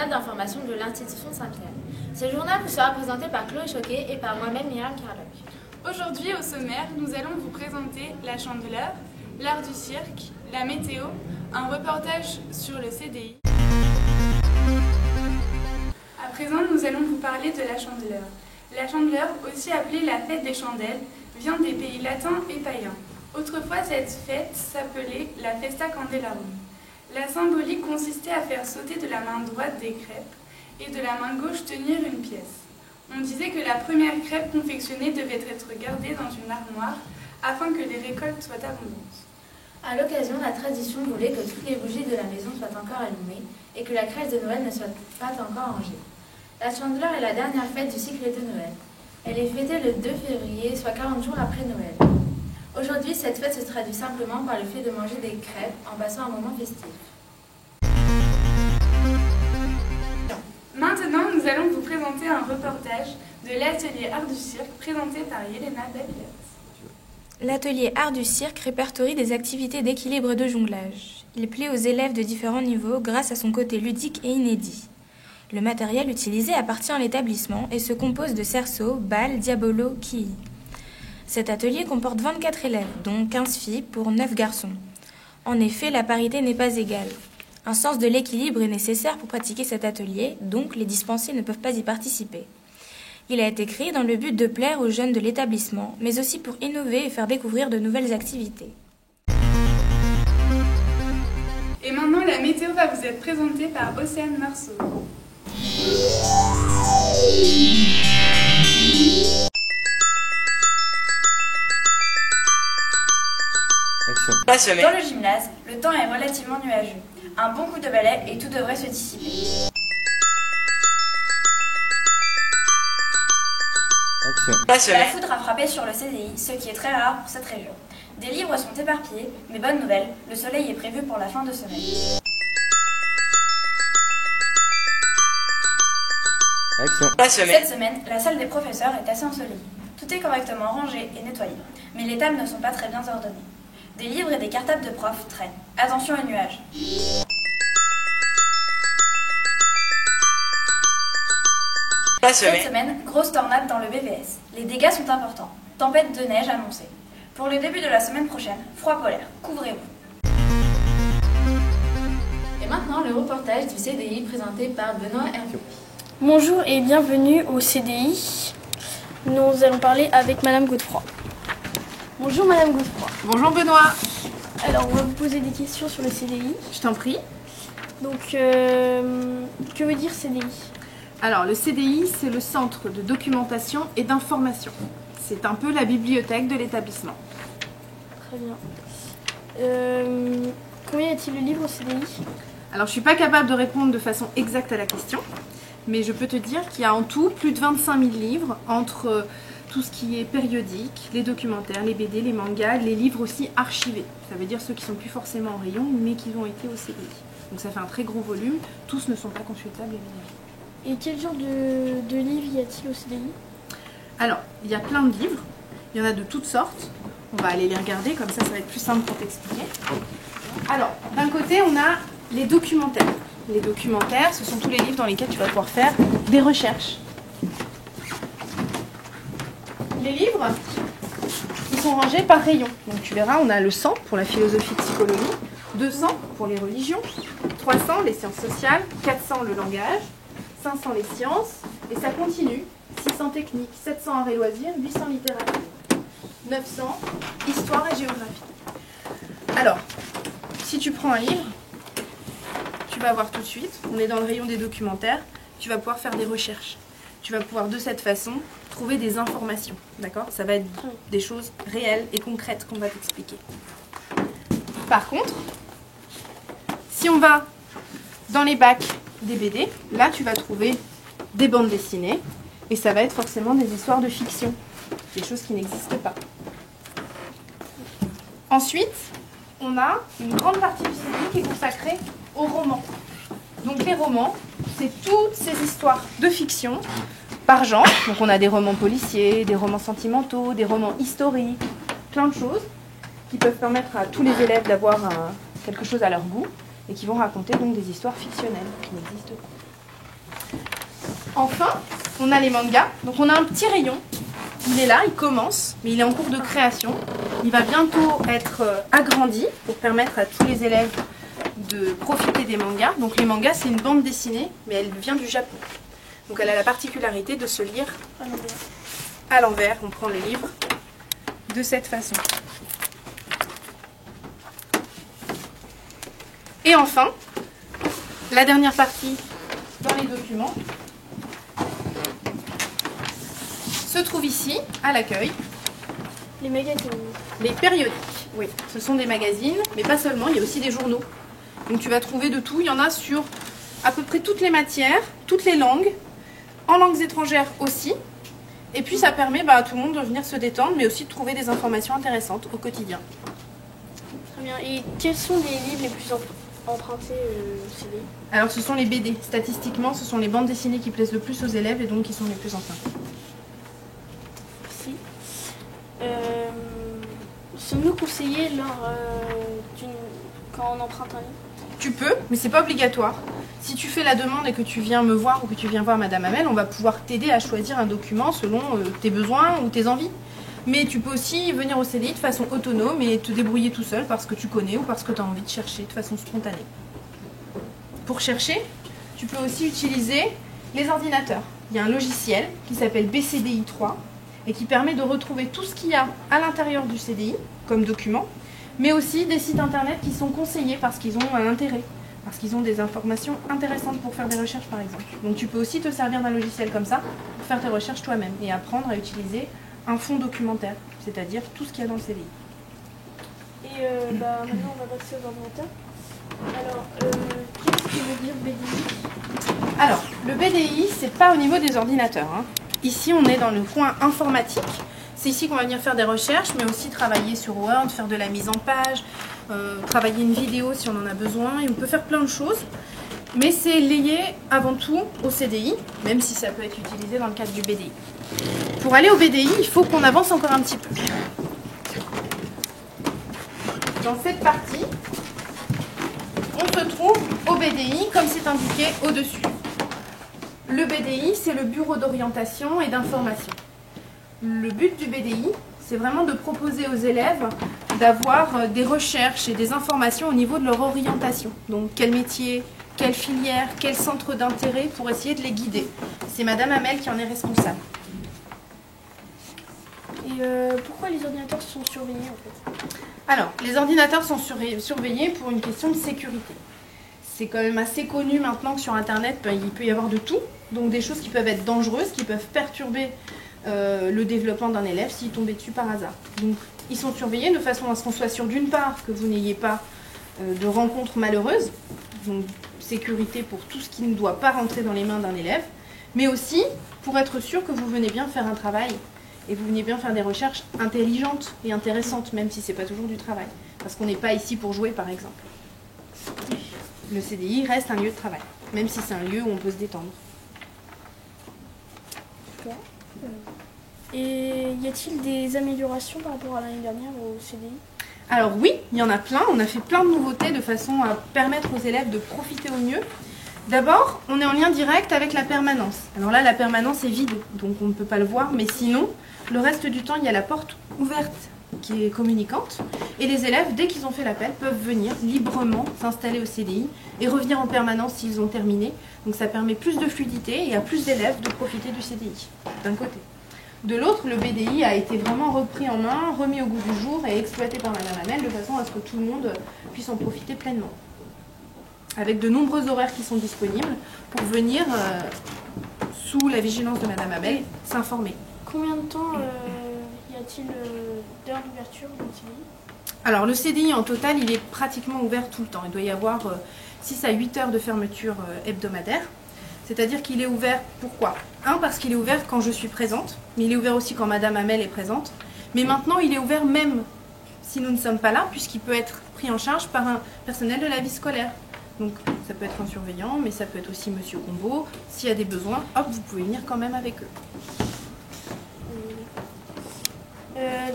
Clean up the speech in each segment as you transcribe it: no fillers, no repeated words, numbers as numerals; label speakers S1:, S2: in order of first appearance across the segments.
S1: journal d'information de l'Institution Saint-Pierre. Ce journal vous sera présenté par Chloé Choquet et par moi-même Myriam Carloc.
S2: Aujourd'hui, au sommaire, nous allons vous présenter la Chandeleur, l'art du cirque, la météo, un reportage sur le CDI. À présent, nous allons vous parler de la Chandeleur. La Chandeleur, aussi appelée la fête des chandelles, vient des pays latins et païens. Autrefois, cette fête s'appelait la Festa Candelarum. La symbolique consistait à faire sauter de la main droite des crêpes et de la main gauche tenir une pièce. On disait que la première crêpe confectionnée devait être gardée dans une armoire afin que les récoltes soient abondantes.
S1: À l'occasion, la tradition voulait que toutes les bougies de la maison soient encore allumées et que la crèche de Noël ne soit pas encore rangée. La Chandeleur est la dernière fête du cycle de Noël. Elle est fêtée le 2 février, soit 40 jours après Noël. Aujourd'hui, cette fête se traduit simplement par le fait de manger des crêpes en passant un moment festif.
S2: Maintenant, nous allons vous présenter un reportage de l'atelier Art du Cirque présenté par Yelena Davilas.
S3: L'atelier Art du Cirque répertorie des activités d'équilibre et de jonglage. Il plaît aux élèves de différents niveaux grâce à son côté ludique et inédit. Le matériel utilisé appartient à l'établissement et se compose de cerceaux, balles, diabolos, quilles. Cet atelier comporte 24 élèves, dont 15 filles pour 9 garçons. En effet, la parité n'est pas égale. Un sens de l'équilibre est nécessaire pour pratiquer cet atelier, donc les dispensés ne peuvent pas y participer. Il a été créé dans le but de plaire aux jeunes de l'établissement, mais aussi pour innover et faire découvrir de nouvelles activités.
S2: Et maintenant, la météo va vous être présentée par Océane Marceau.
S4: Dans le gymnase, le temps est relativement nuageux. Un bon coup de balai et tout devrait se dissiper. La foudre a frappé sur le CDI, ce qui est très rare pour cette région. Des livres sont éparpillés, mais bonne nouvelle, le soleil est prévu pour la fin de semaine. Cette semaine, la salle des professeurs est assez ensoleillée. Tout est correctement rangé et nettoyé, mais les tables ne sont pas très bien ordonnées. Des livres et des cartables de profs traînent. Attention aux nuages. Cette semaine, grosse tornade dans le BVS. Les dégâts sont importants. Tempête de neige annoncée. Pour le début de la semaine prochaine, froid polaire. Couvrez-vous.
S1: Et maintenant, le reportage du CDI présenté par Benoît Hervieux.
S5: Bonjour et bienvenue au CDI. Nous allons parler avec Madame Godefroy. Bonjour Madame Godefroy.
S6: Bonjour Benoît.
S5: Alors on va vous poser des questions sur le CDI.
S6: Je t'en prie.
S5: Donc que veut dire CDI?
S6: Alors le CDI, c'est le centre de documentation et d'information. C'est un peu la bibliothèque de l'établissement.
S5: Très bien. Combien y a-t-il de livres au CDI?
S6: Alors je ne suis pas capable de répondre de façon exacte à la question, mais je peux te dire qu'il y a en tout plus de 25 000 livres entre tout ce qui est périodique, les documentaires, les BD, les mangas, les livres aussi archivés. Ça veut dire ceux qui ne sont plus forcément en rayon, mais qui ont été au CDI. Donc ça fait un très gros volume. Tous ne sont pas consultables, évidemment.
S5: Et quel genre de livres y a-t-il au CDI?
S6: Alors, il y a plein de livres. Il y en a de toutes sortes. On va aller les regarder, comme ça va être plus simple pour t'expliquer. Alors, d'un côté, on a les documentaires. Les documentaires, ce sont tous les livres dans lesquels tu vas pouvoir faire des recherches. Les livres, ils sont rangés par rayon. Donc tu verras, on a le 100 pour la philosophie psychologie, 200 pour les religions, 300 les sciences sociales, 400 le langage, 500 les sciences, et ça continue, 600 techniques, 700 arts et loisirs, 800 littérature, 900 histoire et géographie. Alors, si tu prends un livre, tu vas voir tout de suite, on est dans le rayon des documentaires, tu vas pouvoir faire des recherches. Tu vas pouvoir de cette façon trouver des informations, d'accord? Ça va être des choses réelles et concrètes qu'on va t'expliquer. Par contre, si on va dans les bacs des BD, là tu vas trouver des bandes dessinées et ça va être forcément des histoires de fiction, des choses qui n'existent pas. Ensuite, on a une grande partie du CDI qui est consacrée aux romans. Donc les romans, c'est toutes ces histoires de fiction par genre. Donc on a des romans policiers, des romans sentimentaux, des romans historiques, plein de choses qui peuvent permettre à tous les élèves d'avoir quelque chose à leur goût et qui vont raconter donc des histoires fictionnelles qui n'existent pas. Enfin, on a les mangas. Donc on a un petit rayon. Il est là, il commence, mais il est en cours de création. Il va bientôt être agrandi pour permettre à tous les élèves de profiter des mangas. Donc les mangas, c'est une bande dessinée, mais elle vient du Japon. Donc elle a la particularité de se lire à l'envers. On prend le livre de cette façon. Et enfin, la dernière partie dans les documents se trouve ici, à l'accueil.
S5: Les magazines.
S6: Les périodiques, oui. Ce sont des magazines, mais pas seulement, il y a aussi des journaux. Donc tu vas trouver de tout. Il y en a sur à peu près toutes les matières, toutes les langues, en langues étrangères aussi. Et puis ça permet à tout le monde de venir se détendre, mais aussi de trouver des informations intéressantes au quotidien.
S5: Très bien. Et quels sont les livres les plus empruntés au CDI?
S6: Alors ce sont les BD. Statistiquement, ce sont les bandes dessinées qui plaisent le plus aux élèves et donc qui sont les plus empruntées.
S5: Merci. Sommes-nous conseillés quand on emprunte un livre?
S6: Tu peux, mais c'est pas obligatoire. Si tu fais la demande et que tu viens me voir ou que tu viens voir Madame Hamel, on va pouvoir t'aider à choisir un document selon tes besoins ou tes envies. Mais tu peux aussi venir au CDI de façon autonome et te débrouiller tout seul parce que tu connais ou parce que tu as envie de chercher de façon spontanée. Pour chercher, tu peux aussi utiliser les ordinateurs. Il y a un logiciel qui s'appelle BCDI 3 et qui permet de retrouver tout ce qu'il y a à l'intérieur du CDI comme document, mais aussi des sites internet qui sont conseillés parce qu'ils ont un intérêt, parce qu'ils ont des informations intéressantes pour faire des recherches par exemple. Donc tu peux aussi te servir d'un logiciel comme ça pour faire tes recherches toi-même et apprendre à utiliser un fond documentaire, c'est-à-dire tout ce qu'il y a dans le CDI.
S5: Et maintenant on va passer aux ordinateurs. Alors, qu'est-ce que veut dire BDI?
S6: Alors, le BDI, c'est pas au niveau des ordinateurs, hein. Ici, on est dans le coin informatique. C'est ici qu'on va venir faire des recherches, mais aussi travailler sur Word, faire de la mise en page, travailler une vidéo si on en a besoin. Et on peut faire plein de choses, mais c'est lié avant tout au CDI, même si ça peut être utilisé dans le cadre du BDI. Pour aller au BDI, il faut qu'on avance encore un petit peu. Dans cette partie, on se trouve au BDI, comme c'est indiqué au-dessus. Le BDI, c'est le bureau d'orientation et d'information. Le but du BDI, c'est vraiment de proposer aux élèves d'avoir des recherches et des informations au niveau de leur orientation. Donc, quel métier, quelle filière, quel centre d'intérêt pour essayer de les guider. C'est Madame Hamel qui en est responsable.
S5: Et pourquoi les ordinateurs sont surveillés en fait?
S6: Alors, les ordinateurs sont surveillés pour une question de sécurité. C'est quand même assez connu maintenant que sur Internet, il peut y avoir de tout. Donc des choses qui peuvent être dangereuses, qui peuvent perturber le développement d'un élève s'il tombait dessus par hasard. Donc ils sont surveillés de façon à ce qu'on soit sûr d'une part que vous n'ayez pas de rencontres malheureuses, donc sécurité pour tout ce qui ne doit pas rentrer dans les mains d'un élève, mais aussi pour être sûr que vous venez bien faire un travail et vous venez bien faire des recherches intelligentes et intéressantes, même si ce n'est pas toujours du travail. Parce qu'on n'est pas ici pour jouer, par exemple. Le CDI reste un lieu de travail, même si c'est un lieu où on peut se détendre.
S5: Et y a-t-il des améliorations par rapport à l'année dernière au CDI?
S6: Alors oui, il y en a plein. On a fait plein de nouveautés de façon à permettre aux élèves de profiter au mieux. D'abord, on est en lien direct avec la permanence. Alors là, la permanence est vide, donc on ne peut pas le voir, mais sinon, le reste du temps, il y a la porte ouverte qui est communicante. Et les élèves, dès qu'ils ont fait l'appel, peuvent venir librement s'installer au CDI et revenir en permanence s'ils ont terminé. Donc ça permet plus de fluidité et à plus d'élèves de profiter du CDI, d'un côté. De l'autre, le BDI a été vraiment repris en main, remis au goût du jour et exploité par Madame Hamel de façon à ce que tout le monde puisse en profiter pleinement. Avec de nombreux horaires qui sont disponibles pour venir, sous la vigilance de Madame Hamel, s'informer.
S5: Combien de temps y a-t-il d'heures d'ouverture dans le CDI?
S6: Alors le CDI en total, il est pratiquement ouvert tout le temps. Il doit y avoir 6 à 8 heures de fermeture hebdomadaire. C'est-à-dire qu'il est ouvert, pourquoi? Parce qu'il est ouvert quand je suis présente, mais il est ouvert aussi quand Madame Hamel est présente. Mais maintenant, il est ouvert même si nous ne sommes pas là, puisqu'il peut être pris en charge par un personnel de la vie scolaire. Donc ça peut être un surveillant, mais ça peut être aussi Monsieur Combo. S'il y a des besoins, hop, vous pouvez venir quand même avec eux.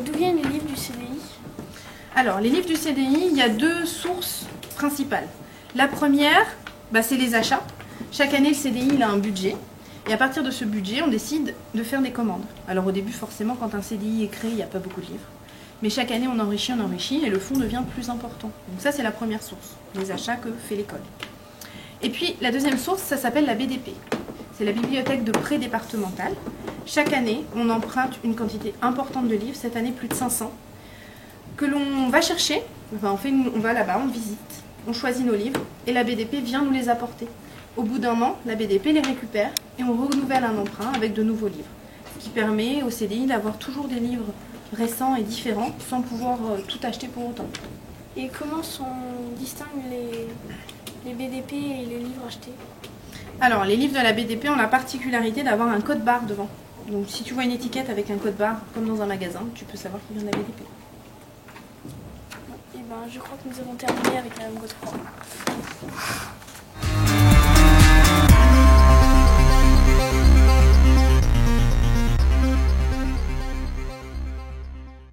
S5: D'où viennent les livres du CDI?
S6: Alors, les livres du CDI, il y a 2 sources principales. La première, c'est les achats. Chaque année, le CDI il a un budget. Et à partir de ce budget, on décide de faire des commandes. Alors au début, forcément, quand un CDI est créé, il n'y a pas beaucoup de livres. Mais chaque année, on enrichit, et le fonds devient plus important. Donc ça, c'est la première source, les achats que fait l'école. Et puis, la deuxième source, ça s'appelle la BDP. C'est la bibliothèque de prêt départementale. Chaque année, on emprunte une quantité importante de livres, cette année plus de 500, que l'on va chercher, on va là-bas, on visite, on choisit nos livres, et la BDP vient nous les apporter. Au bout d'un an, la BDP les récupère, et on renouvelle un emprunt avec de nouveaux livres, ce qui permet au CDI d'avoir toujours des livres récents et différents, sans pouvoir tout acheter pour autant.
S5: Et comment on distingue les BDP et les livres achetés?
S6: Alors, les livres de la BDP ont la particularité d'avoir un code barre devant. Donc, si tu vois une étiquette avec un code barre, comme dans un magasin, tu peux savoir qu'il vient de la BDP.
S5: Et ben, je crois que nous avons terminé avec Madame Godefroy.